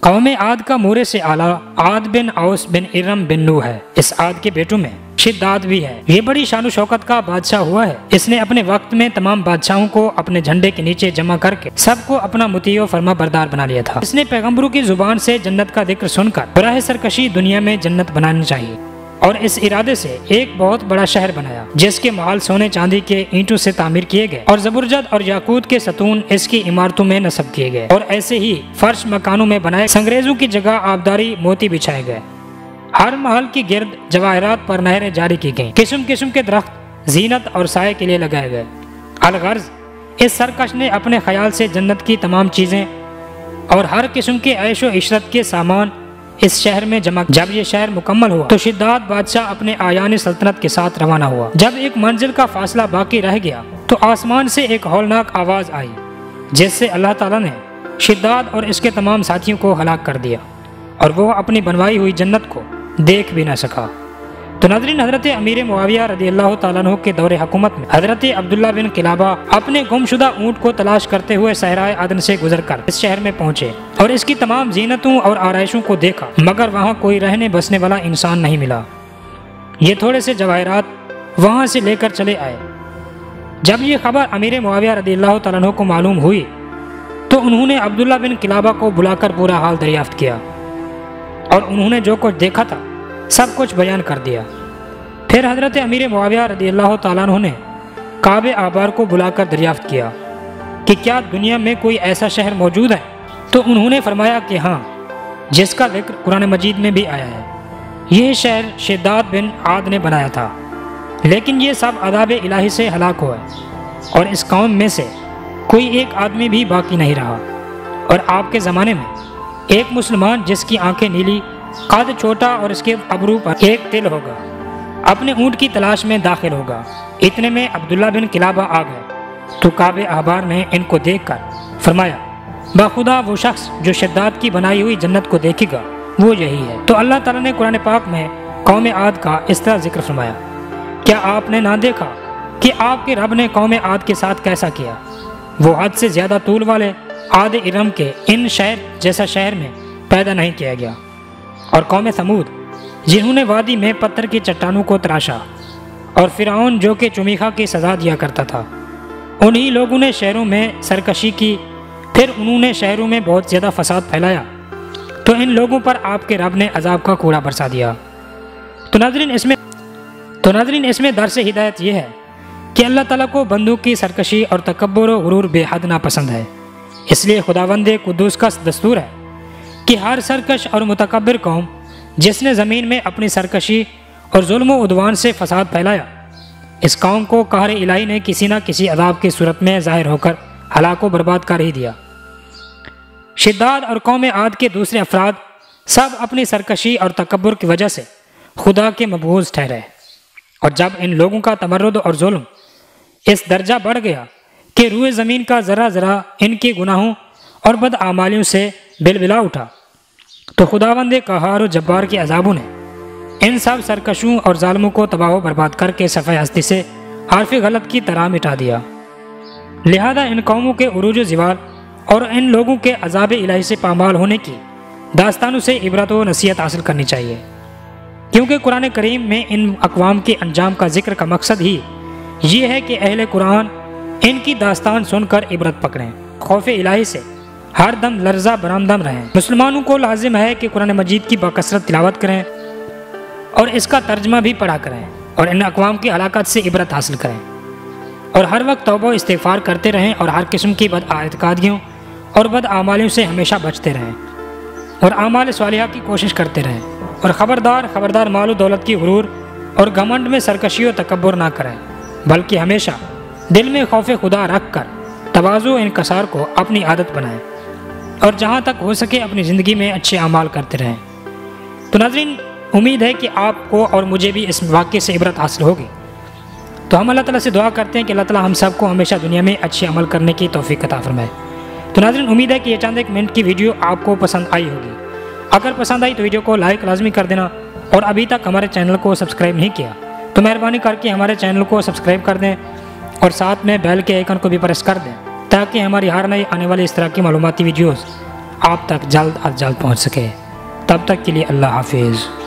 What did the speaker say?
قوم عاد کا مورے سے اعلیٰ عاد بن اوس بن ارم بن نو ہے۔ اس عاد کے بیٹوں میں شداد بھی ہے۔ یہ بڑی شان و شوکت کا بادشاہ ہوا ہے۔ اس نے اپنے وقت میں تمام بادشاہوں کو اپنے جھنڈے کے نیچے جمع کر کے سب کو اپنا مطیع و فرما بردار بنا لیا تھا۔ اس نے پیغمبروں کی زبان سے جنت کا ذکر سن کر براہ سرکشی دنیا میں جنت بنانی چاہیے، اور اس ارادے سے ایک بہت بڑا شہر بنایا جس کے محل سونے چاندی کے اینٹوں سے تعمیر کیے گئے، اور زبرجد اور یاقوت کے ستون اس کی عمارتوں میں نصب کیے گئے، اور ایسے ہی فرش مکانوں میں بنائے سنگریزوں کی جگہ آبداری موتی بچھائے گئے۔ ہر محل کی گرد جواہرات پر نہریں جاری کی گئیں، قسم قسم کے درخت زینت اور سائے کے لیے لگائے گئے۔ الغرض اس سرکش نے اپنے خیال سے جنت کی تمام چیزیں اور ہر قسم کے عیش و عشرت کے سامان اس شہر میں جمع۔ جب یہ شہر مکمل ہوا تو شداد بادشاہ اپنے آیان سلطنت کے ساتھ روانہ ہوا۔ جب ایک منزل کا فاصلہ باقی رہ گیا تو آسمان سے ایک ہولناک آواز آئی جس سے اللہ تعالیٰ نے شداد اور اس کے تمام ساتھیوں کو ہلاک کر دیا، اور وہ اپنی بنوائی ہوئی جنت کو دیکھ بھی نہ سکا۔ تو ناظرین، حضرت امیر معاویہ رضی اللہ تعالیٰ عنہ کے دور حکومت میں حضرت عبداللہ بن قلابہ اپنے گم شدہ اونٹ کو تلاش کرتے ہوئے صحرائے عدن سے گزر کر اس شہر میں پہنچے اور اس کی تمام زینتوں اور آرائشوں کو دیکھا، مگر وہاں کوئی رہنے بسنے والا انسان نہیں ملا۔ یہ تھوڑے سے جواہرات وہاں سے لے کر چلے آئے۔ جب یہ خبر امیر معاویہ رضی اللہ تعالیٰ عنہ کو معلوم ہوئی تو انہوں نے عبداللہ بن قلابہ کو بلا کر پورا حال دریافت کیا، اور انہوں نے جو کچھ دیکھا تھا سب کچھ بیان کر دیا۔ پھر حضرت امیر معاویہ رضی اللہ تعالیٰ عنہ نے کعب احبار کو بلا کر دریافت کیا کہ کیا دنیا میں کوئی ایسا شہر موجود ہے؟ تو انہوں نے فرمایا کہ ہاں، جس کا ذکر قرآن مجید میں بھی آیا ہے۔ یہ شہر شداد بن عاد نے بنایا تھا، لیکن یہ سب عذاب الہی سے ہلاک ہوئے، اور اس قوم میں سے کوئی ایک آدمی بھی باقی نہیں رہا۔ اور آپ کے زمانے میں ایک مسلمان جس کی آنکھیں نیلی، قد چھوٹا اور اس کے ابرو پر ایک تل ہوگا، اپنے اونٹ کی تلاش میں داخل ہوگا۔ اتنے میں عبداللہ بن قلابہ آ گئے تو کعب احبار نے ان کو دیکھ کر فرمایا، باخدا وہ شخص جو شداد کی بنائی ہوئی جنت کو دیکھے گا وہ یہی ہے۔ تو اللہ تعالیٰ نے قرآن پاک میں قوم عاد کا اس طرح ذکر فرمایا، کیا آپ نے نہ دیکھا کہ آپ کے رب نے قوم عاد کے ساتھ کیسا کیا؟ وہ حد سے زیادہ طول والے عاد ارم کے ان شہر جیسا شہر میں پیدا نہیں کیا گیا۔ اور قوم ثمود جنہوں نے وادی میں پتھر کی چٹانوں کو تراشا، اور فرعون جو کہ چمیخا کی سزا دیا کرتا تھا، انہی لوگوں نے شہروں میں سرکشی کی، پھر انہوں نے شہروں میں بہت زیادہ فساد پھیلایا، تو ان لوگوں پر آپ کے رب نے عذاب کا کوڑا برسا دیا۔ تو ناظرین اس میں درس ہدایت یہ ہے کہ اللہ تعالیٰ کو بندوں کی سرکشی اور تکبر و غرور بے حد ناپسند ہے۔ اس لیے خداوند قدوس کا دستور ہے کہ ہر سرکش اور متکبر قوم جس نے زمین میں اپنی سرکشی اور ظلم و عدوان سے فساد پھیلایا، اس قوم کو قہر الہی نے کسی نہ کسی عذاب کی صورت میں ظاہر ہو کر ہلاک و برباد کر ہی دیا۔ شداد اور قوم عاد کے دوسرے افراد سب اپنی سرکشی اور تکبر کی وجہ سے خدا کے مبغوض ٹھہرے، اور جب ان لوگوں کا تمرد اور ظلم اس درجہ بڑھ گیا کہ روئے زمین کا ذرہ ذرہ ان کے گناہوں اور بدعمالیوں سے بلبلا اٹھا، تو خداوند قہار و جبار کے عذابوں نے ان سب سرکشوں اور ظالموں کو تباہ و برباد کر کے صفحہ ہستی سے حرف غلط کی طرح مٹا دیا۔ لہذا ان قوموں کے عروج و زوال اور ان لوگوں کے عذاب الہی سے پامال ہونے کی داستانوں سے عبرت و نصیحت حاصل کرنی چاہیے، کیونکہ قرآن کریم میں ان اقوام کے انجام کا ذکر کا مقصد ہی یہ ہے کہ اہل قرآن ان کی داستان سن کر عبرت پکڑیں، خوف الہی سے ہر دم لرزہ برآمدم رہیں۔ مسلمانوں کو لازم ہے کہ قرآن مجید کی بکثرت تلاوت کریں اور اس کا ترجمہ بھی پڑھا کریں، اور ان اقوام کی ہلاکت سے عبرت حاصل کریں، اور ہر وقت توبہ و استغفار کرتے رہیں، اور ہر قسم کی بد اعتقادیوں اور بد اعمالیوں سے ہمیشہ بچتے رہیں، اور اعمال صالحہ کی کوشش کرتے رہیں، اور خبردار مال و دولت کی غرور اور گھمنڈ میں سرکشی و تکبر نہ کریں، بلکہ ہمیشہ دل میں خوف خدا رکھ کر تواضع و انکسار کو اپنی عادت بنائیں، اور جہاں تک ہو سکے اپنی زندگی میں اچھے اعمال کرتے رہیں۔ تو ناظرین، امید ہے کہ آپ کو اور مجھے بھی اس واقعے سے عبرت حاصل ہوگی۔ تو ہم اللہ تعالیٰ سے دعا کرتے ہیں کہ اللہ تعالیٰ ہم سب کو ہمیشہ دنیا میں اچھے عمل کرنے کی توفیق عطا فرمائے۔ تو ناظرین، امید ہے کہ یہ چند ایک منٹ کی ویڈیو آپ کو پسند آئی ہوگی۔ اگر پسند آئی تو ویڈیو کو لائک لازمی کر دینا، اور ابھی تک ہمارے چینل کو سبسکرائب نہیں کیا تو مہربانی کر کے ہمارے چینل کو سبسکرائب کر دیں، اور ساتھ میں بیل کے آئیکن کو بھی پریس کر دیں، تاکہ ہماری ہر نئی آنے والی اس طرح کی معلوماتی ویڈیوز آپ تک جلد از جلد پہنچ سکے۔ تب تک کے لیے اللہ حافظ۔